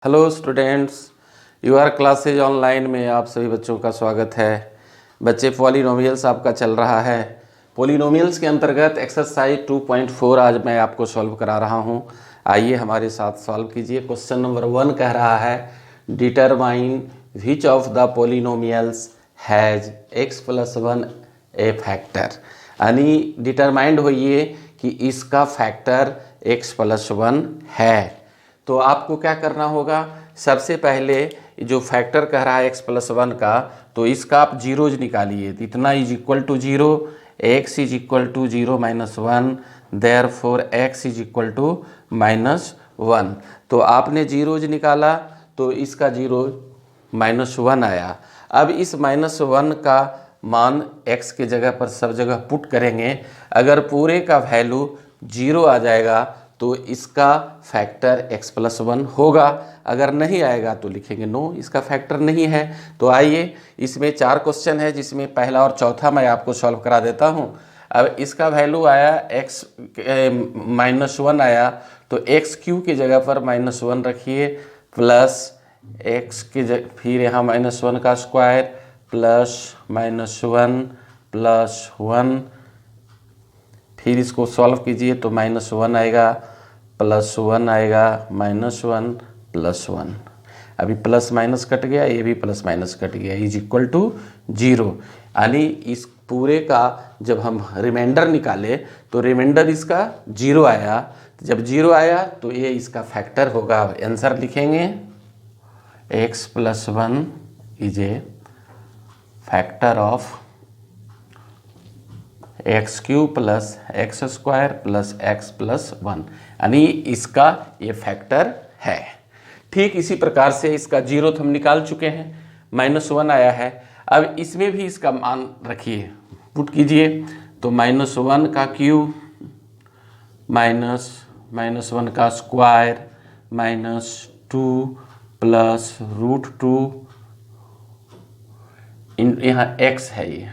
Hello students, your classes online में आप सभी बच्चों का स्वागत है। बच्चे, पॉलिनोमियल्स आपका चल रहा है। पॉलिनोमियल्स के अंतर्गत एक्सरसाइज 2.4 आज मैं आपको सॉल्व करा रहा हूं। आइए हमारे साथ सॉल्व कीजिए। क्वेश्चन नंबर 1 कह रहा है determine which of the polynomials has x+1 A factor. यानी डिटरमाइंड होइए कि इसका फैक्टर x+1 है। तो आपको क्या करना होगा, सबसे पहले जो फैक्टर कह रहा है x+1 का, तो इसका आप जीरोज निकालिए। तो इतना is equal to 0, x is equal to 0 - 1, therefore x is equal to -1। तो आपने जीरोज निकाला तो इसका 0 -1 आया। अब इस -1 का मान x के जगह पर सब जगह पुट करेंगे। अगर पूरे का वैल्यू 0 आ जाएगा तो इसका फैक्टर x+1 होगा। अगर नहीं आएगा तो लिखेंगे नो, इसका फैक्टर नहीं है। तो आइए, इसमें 4 क्वेश्चन है जिसमें पहला और चौथा मैं आपको सॉल्व करा देता हूं। अब इसका वैल्यू आया x -1 आया, तो x³ की जगह पर -1 रखिए, प्लस x के फिर यहाँ -1 का स्क्वायर प्लस -1 प्लस 1, फिर इसको सॉल्व कीजिए तो -1 आएगा, +1 आएगा, -1 +1। अभी प्लस माइनस कट गया, ये भी प्लस माइनस कट गया, इज इक्वल टू 0। यानी इस पूरे का जब हम रिमाइंडर निकाले तो रिमाइंडर इसका 0 आया। जब 0 आया तो ये इसका फैक्टर होगा। आंसर लिखेंगे x+1 is a factor of x³ plus x² plus x+1, यानी इसका ये फैक्टर है। ठीक इसी प्रकार से इसका 0 हम निकाल चुके हैं, -1 आया है। अब इसमें भी इसका मान रखिए, पुट कीजिए, तो -1 का क्यूब -1 का स्क्वायर -2 प्लस √2, यहाँ x है, ये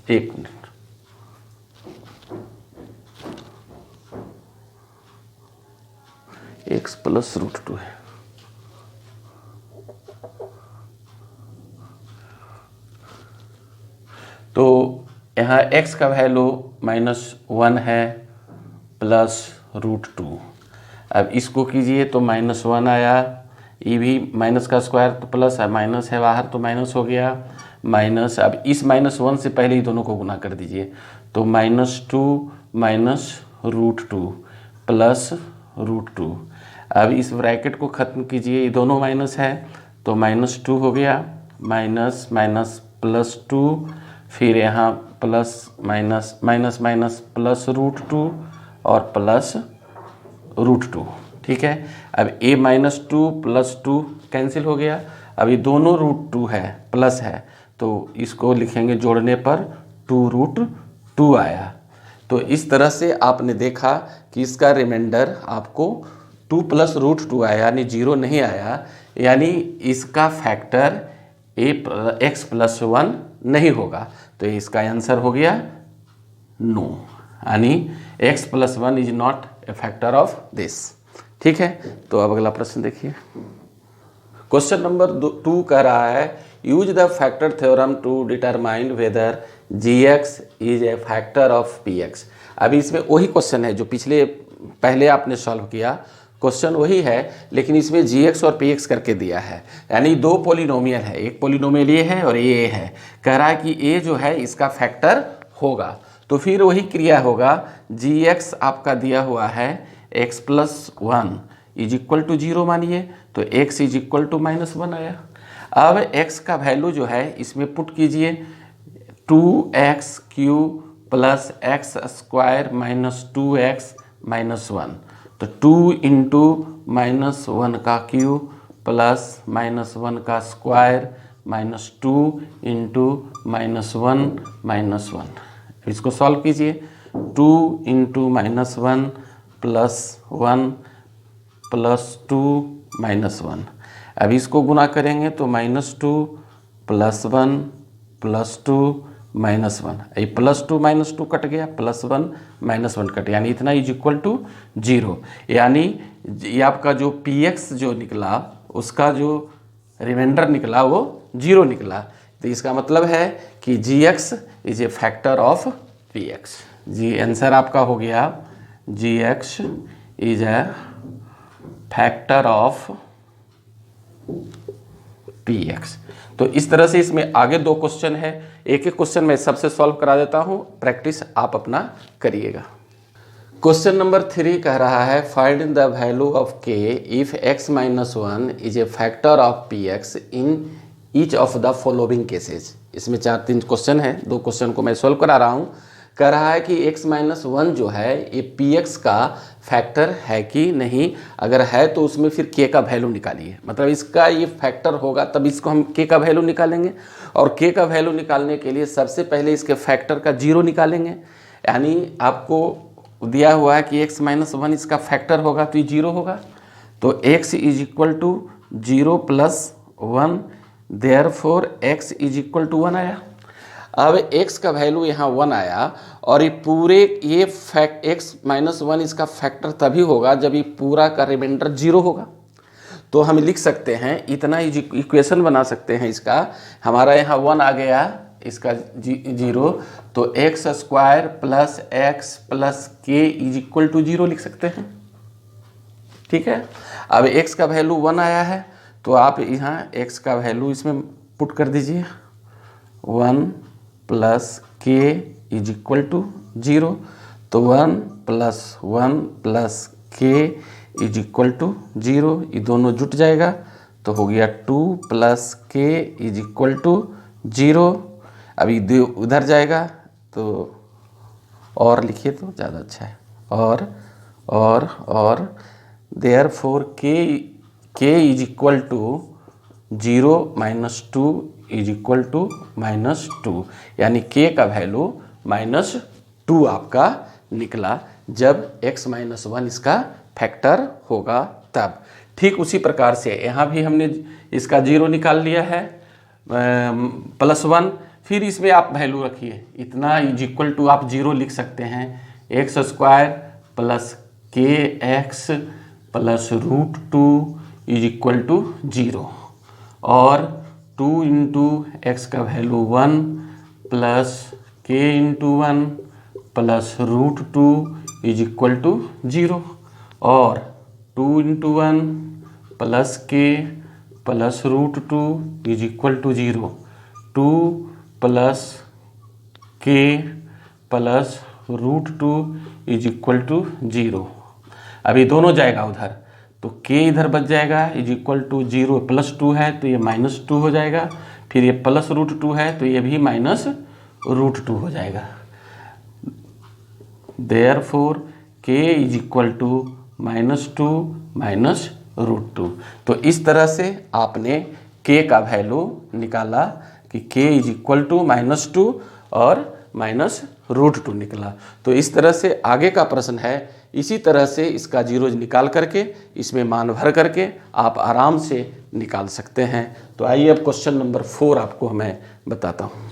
एक मिनट, x प्लस √2 है। तो यहाँ x का वैल्यू -1 है प्लस √2। अब इसको कीजिए तो -1 आया, ये भी माइनस का स्क्वायर तो प्लस है, माइनस है बाहर तो माइनस हो गया, माइनस। अब इस -1 से पहले ही दोनों को गुना कर दीजिए, तो -2 √2 प्लस √2। अब इस ब्रैकेट को ख़त्म कीजिए, ये दोनों माइनस है तो -2 हो गया, माइनस माइनस +2, फिर यहाँ plus minus minus minus plus √2 और प्लस √2। ठीक है। अब a -2 + 2 कैंसिल हो गया। अब ये दोनों √2 है, प्लस है, तो इसको लिखेंगे जोड़ने पर 2√2 आया। तो इस तरह से आपने देखा कि इसका रिमाइंडर आपको 2 + √2 आया, यानी 0 नहीं आया, यानी इसका फैक्टर x+1 नहीं होगा। तो इसका आंसर हो गया नो, यानी x+1 is not a factor of this. ठीक है। तो अब अगला प्रश्न देखिए। क्वेश्चन नंबर 2 कह रहा है use the factor theorem to determine whether gx is a factor of px। अभी इसमें वही क्वेश्चन है जो पहले आपने सॉल्व किया, क्वेश्चन वही है, लेकिन इसमें gx और px करके दिया है। यानी दो पॉलिनोमियल है, एक पॉलिनोमियल ये है और ये है। कह रहा है कि a जो है इसका फैक्टर होगा, तो फिर वही क्रिया होगा। gx आपका दिया हुआ है x+1 इज इक्वल टू 0 मानिए, तो x इज इक्वल टू -1 आया। अब x का वैल्यू जो है इसमें पुट कीजिए, 2x³ प्लस x² -2x -1, तो 2 × -1 का क्यूब प्लस -1 का स्क्वायर -2 × -1 इसको सॉल्व कीजिए, 2 × -1 प्लस 1 प्लस 2 -1। अब इसको गुना करेंगे तो -2 + 1 + 2 -1, ये +2 -2 कट गया, +1 -1 कट, यानी इतना इज इक्वल टू 0। यानी ये आपका जो px जो निकला उसका जो रिमाइंडर निकला वो 0 निकला। तो इसका मतलब है कि gx is a factor of px। जी आंसर आपका हो गया gx is a factor of px। तो इस तरह से इसमें आगे 2 क्वेश्चन है, एक एक क्वेश्चन मैं सबसे सॉल्व करा देता हूँ, प्रैक्टिस आप अपना करिएगा। क्वेश्चन नंबर 3 कह रहा है find the value of k if x minus 1 is a factor of px in each of the following cases. इसमें 4-3 क्वेश्चन है, 2 क्वेश्चन को मैं सॉल्व करा रहा हूँ। कह रहा है कि x माइनस 1 जो है ये px का फैक्टर है कि नहीं, अगर है तो उसमें फिर k का वैल्यू निकालिए। मतलब इसका ये फैक्टर होगा तब इसको हम k का वैल्यू निकालेंगे, और k का वैल्यू निकालने के लिए सबसे पहले इसके फैक्टर का 0 निकालेंगे। यानी आपको दिया हुआ है कि x माइनस 1 इसका फैक्टर होगा तो ये 0 होगा। तो x is equal to 0 plus 1, therefore x is equal to 1 आया। अब x का वैल्यू यहाँ 1 आया, और ये पूरे ये x माइनस 1 इसका फैक्टर तभी होगा जब ये पूरा का रिमाइंडर 0 होगा। तो हम लिख सकते हैं, इतना इक्वेशन बना सकते हैं इसका। हमारा यहाँ 1 आ गया, इसका 0, तो x square plus x plus के इज इक्वल टू 0 लिख सकते हैं। ठीक है, अब x का वैल्यू 1 आया है तो आप यहाँ x का वैल्यू इसमें पुट कर दीजिए, 1 प्लस के इज इक्वल टू 0। तो 1 प्लस 1 प्लस के इज इक्वल टू 0, ये दोनों जुट जाएगा तो हो गया 2 प्लस के इज इक्वल टू 0। अभी उधर जाएगा तो और लिखिए तो ज़्यादा अच्छा है, और therefore k is equal to 0 minus 2 is equal to minus 2, यानी k का वैल्यू माइनस 2 आपका निकला जब x माइनस 1 इसका फैक्टर होगा तब। ठीक उसी प्रकार से यहाँ भी हमने इसका 0 निकाल लिया है, प्लस 1, फिर इसमें आप वैल्यू रखिए, इतना इज इक्वल टू आप 0 लिख सकते हैं, x square plus k x plus root 2 is equal to 0, और 2 इंटू एक्स का value 1 plus k into 1 plus root 2 is equal to 0, और 2 into 1 plus k plus root 2 is equal to 0, 2 plus k plus root 2 is equal to 0। अभी दोनों जाएगा उधर तो k इधर बच जाएगा इज इक्वल टू 0, प्लस 2 है तो ये माइनस 2 हो जाएगा, फिर ये प्लस रूट 2 है तो ये भी माइनस रूट 2 हो जाएगा। Therefore k is equal to minus 2 minus root 2। तो इस तरह से आपने k का वैल्यू निकाला कि k is equal to minus 2 और माइनस रूट 2 निकला। तो इस तरह से आगे का प्रश्न है, इसी तरह से इसका 0 निकाल करके इसमें मान भर करके आप आराम से निकाल सकते हैं। तो आइए अब क्वेश्चन नंबर 4 आपको मैं बताता हूँ।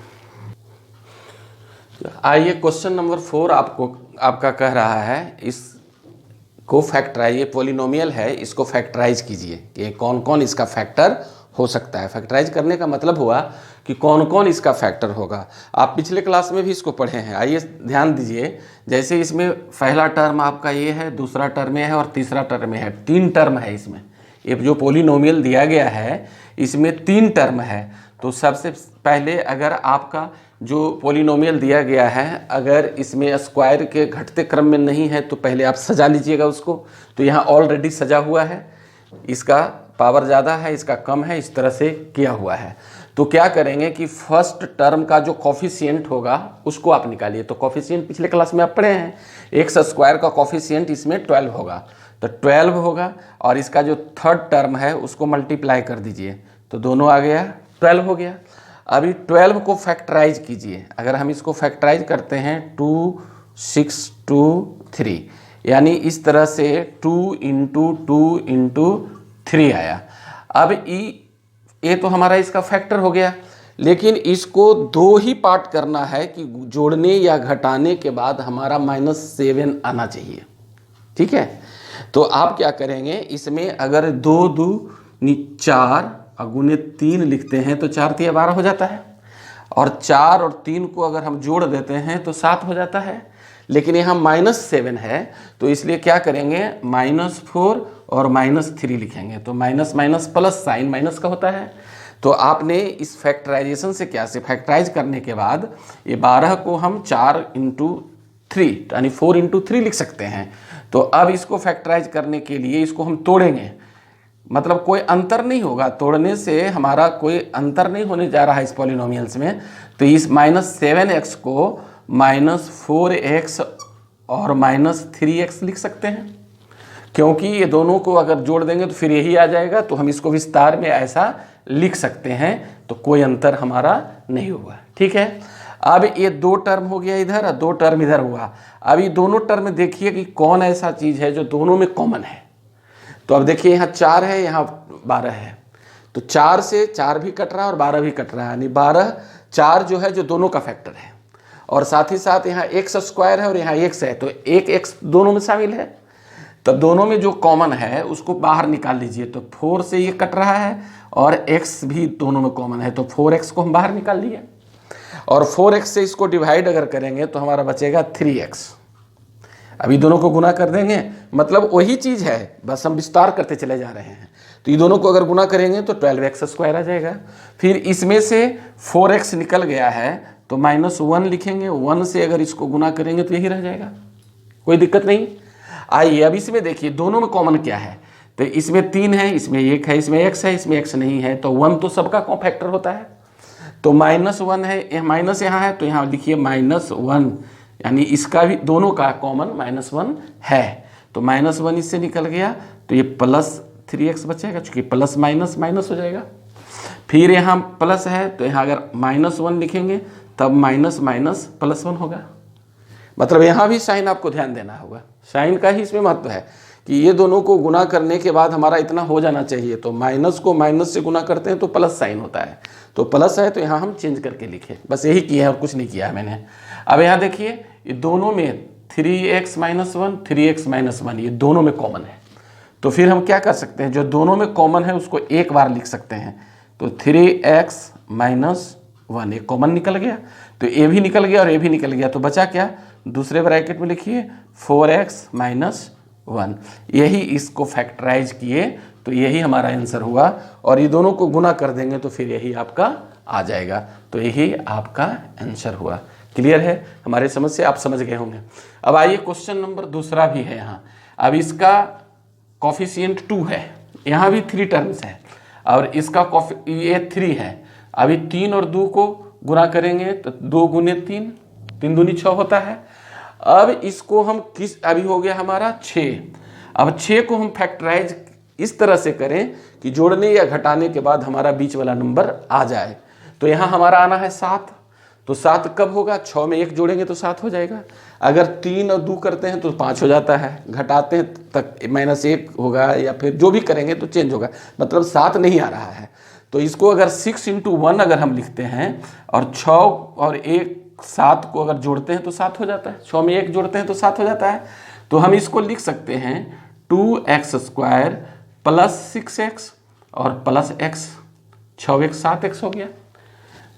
आइए क्वेश्चन नंबर 4 आपका कह रहा है इसको फैक्टराइज, ये पॉलिनोमियल है, इसको फैक्टराइज कीजिए कि कौन कौन इसका फैक्टर हो सकता है। फैक्टराइज करने का मतलब हुआ कि कौन कौन इसका फैक्टर होगा। आप पिछले क्लास में भी इसको पढ़े हैं। आइए ध्यान दीजिए, जैसे इसमें पहला टर्म आपका ये है, दूसरा टर्म है और तीसरा टर्म है, 3 टर्म है इसमें। ये जो पॉलिनोमियल दिया गया है इसमें 3 टर्म है। तो सबसे पहले अगर आपका जो पॉलिनोमियल दिया गया है अगर इसमें स्क्वायर के घटते क्रम में नहीं है तो पहले आप सजा लीजिएगा उसको। तो यहाँ ऑलरेडी सजा हुआ है, इसका पावर ज़्यादा है, इसका कम है, इस तरह से किया हुआ है। तो क्या करेंगे कि फर्स्ट टर्म का जो कॉफिशिएंट होगा उसको आप निकालिए। तो कॉफिशिएंट पिछले क्लास में आप पढ़े हैं, एक्स स्क्वायर का कॉफिशिएंट इसमें 12 होगा, तो 12 होगा, और इसका जो थर्ड टर्म है उसको मल्टीप्लाई कर दीजिए तो दोनों आ गया 12 हो गया। अभी 12 को फैक्टराइज कीजिए। अगर हम इसको फैक्टराइज करते हैं 2 6 2 3, यानी इस तरह से 2 इंटू 2 इंटू 3 आया। अब ये तो हमारा इसका फैक्टर हो गया, लेकिन इसको 2 ही पार्ट करना है कि जोड़ने या घटाने के बाद हमारा -7 आना चाहिए। ठीक है, तो आप क्या करेंगे, इसमें अगर 2 दूनी 4 और गुने 3 लिखते हैं तो 4 तिया 12 हो जाता है, और 4 और 3 को अगर हम जोड़ देते हैं तो 7 हो जाता है। लेकिन यहाँ -7 है तो इसलिए क्या करेंगे, -4 और -3 लिखेंगे। तो minus minus plus, sign minus का होता है। तो आपने इस फैक्टराइजेशन से क्या से फैक्टराइज करने के बाद ये 12 को हम 4 × 3 यानी 4 × 3 लिख सकते हैं। तो अब इसको फैक्टराइज करने के लिए इसको हम तोड़ेंगे, मतलब कोई अंतर नहीं होगा, तोड़ने से हमारा कोई अंतर नहीं होने जा रहा है इस पॉलिनोमियल्स में। तो इस -7x को -4x और -3x लिख सकते हैं, क्योंकि ये दोनों को अगर जोड़ देंगे तो फिर यही आ जाएगा। तो हम इसको विस्तार में ऐसा लिख सकते हैं, तो कोई अंतर हमारा नहीं हुआ। ठीक है, अब ये 2 टर्म हो गया इधर और 2 टर्म इधर हुआ। अब ये दोनों टर्म देखिए कि कौन ऐसा चीज़ है जो दोनों में कॉमन है। तो अब देखिए यहाँ 4 है, यहाँ 12 है, तो 4 से 4 भी कट रहा है और 12 भी कट रहा है, यानी 12 4 जो है जो दोनों का फैक्टर है। और साथ ही साथ यहाँ x² है और यहाँ x है, तो एक x दोनों में शामिल है। तब दोनों में जो कॉमन है उसको बाहर निकाल लीजिए। तो 4 से ये कट रहा है और x भी दोनों में कॉमन है, तो 4x को हम बाहर निकाल लिए। और 4x से इसको डिवाइड अगर करेंगे तो हमारा बचेगा 3x। अभी दोनों को गुना कर देंगे, मतलब वही चीज़ है, बस हम विस्तार करते चले जा रहे हैं। तो ये दोनों को अगर गुना करेंगे तो 12x² आ जाएगा। फिर इसमें से 4x निकल गया है तो -1 लिखेंगे, 1 से अगर इसको गुना करेंगे तो यही रह जाएगा, कोई दिक्कत नहीं। आइए अब इसमें देखिए दोनों में कॉमन क्या है। तो इसमें 3 है, इसमें 1 है, इसमें x है, इसमें x नहीं है, तो 1 तो सबका फैक्टर होता है। तो -1 है, माइनस यहाँ है, तो यहाँ लिखिए -1, यानी इसका भी दोनों का कॉमन -1 है। तो -1 इससे निकल गया, तो ये +3x बचेगा, चूँकि प्लस माइनस माइनस हो जाएगा। फिर यहाँ प्लस है, तो यहाँ अगर -1 लिखेंगे तब माइनस माइनस +1 होगा। मतलब यहाँ भी साइन आपको ध्यान देना होगा, साइन का ही इसमें महत्व है कि ये दोनों को गुना करने के बाद हमारा इतना हो जाना चाहिए। तो माइनस को माइनस से गुना करते हैं तो प्लस साइन होता है, तो प्लस है तो यहाँ हम चेंज करके लिखे, बस यही किया है और कुछ नहीं किया है मैंने। अब यहाँ देखिए ये दोनों में 3x - 1 3x - 1 ये दोनों में कॉमन है। तो फिर हम क्या कर सकते हैं, जो दोनों में कॉमन है उसको एक बार लिख सकते हैं। तो 3x - 1 एक कॉमन निकल गया, तो ये भी निकल गया और ये भी निकल गया, तो बचा क्या, दूसरे ब्रैकेट में लिखिए 4x - 1। यही इसको फैक्टराइज किए तो यही हमारा आंसर हुआ, और ये दोनों को गुना कर देंगे तो फिर यही आपका आ जाएगा। तो यही आपका आंसर हुआ। क्लियर है, हमारी समस्या आप समझ गए होंगे। अब आइए क्वेश्चन नंबर दूसरा भी है यहाँ। अब इसका कॉफिशिएंट 2 है, यहाँ भी 3 टर्म्स है और इसका ये 3 है। अभी 3 और 2 को गुना करेंगे तो 2 × 3 3 दूनी 6 होता है। अब इसको हम अभी हो गया हमारा 6। अब 6 को हम फैक्टराइज इस तरह से करें कि जोड़ने या घटाने के बाद हमारा बीच वाला नंबर आ जाए। तो यहाँ हमारा आना है 7, तो 7 कब होगा, 6 में 1 जोड़ेंगे तो 7 हो जाएगा। अगर 3 और 2 करते हैं तो 5 हो जाता है, घटाते हैं तक -1 होगा, या फिर जो भी करेंगे तो चेंज होगा, मतलब 7 नहीं आ रहा है। तो इसको अगर 6 × 1 अगर हम लिखते हैं और 6 और 1 7 को अगर जोड़ते हैं तो 7 हो जाता है, 6 में 1 जोड़ते हैं तो 7 हो जाता है। तो हम इसको लिख सकते हैं 2x² + 6x और +x, 6x 7x हो गया।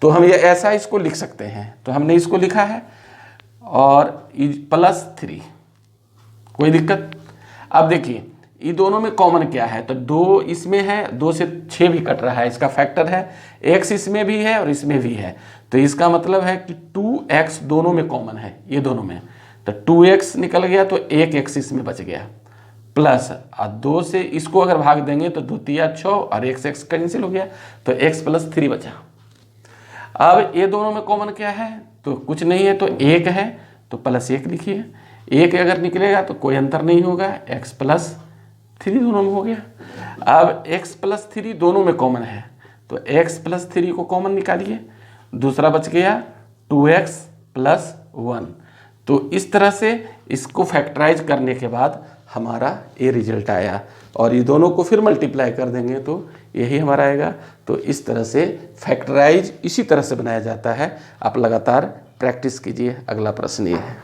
तो हम ये ऐसा इसको लिख सकते हैं। तो हमने इसको लिखा है और +3, कोई दिक्कत। अब देखिए ये दोनों में कॉमन क्या है, तो 2 इसमें है, 2 से 6 भी कट रहा है, इसका फैक्टर है, x इसमें भी है और इसमें भी है। तो इसका मतलब है कि 2x दोनों में कॉमन है, ये दोनों में। तो 2x निकल गया तो 1x इसमें बच गया, प्लस 2 से इसको अगर भाग देंगे तो 2 × 6 और x कैंसिल हो गया, तो x + 3 बचा। अब ये दोनों में कॉमन क्या है, तो कुछ नहीं है, तो 1 है तो +1 लिखिए। 1 अगर निकलेगा तो कोई अंतर नहीं होगा, x + 3 दोनों में हो गया। अब x + 3 दोनों में कॉमन है, तो x + 3 को कॉमन निकालिए, दूसरा बच गया 2x + 1। तो इस तरह से इसको फैक्टराइज करने के बाद हमारा ये रिजल्ट आया, और ये दोनों को फिर मल्टीप्लाई कर देंगे तो यही हमारा आएगा। तो इस तरह से फैक्टराइज इसी तरह से बनाया जाता है। आप लगातार प्रैक्टिस कीजिए। अगला प्रश्न ये है।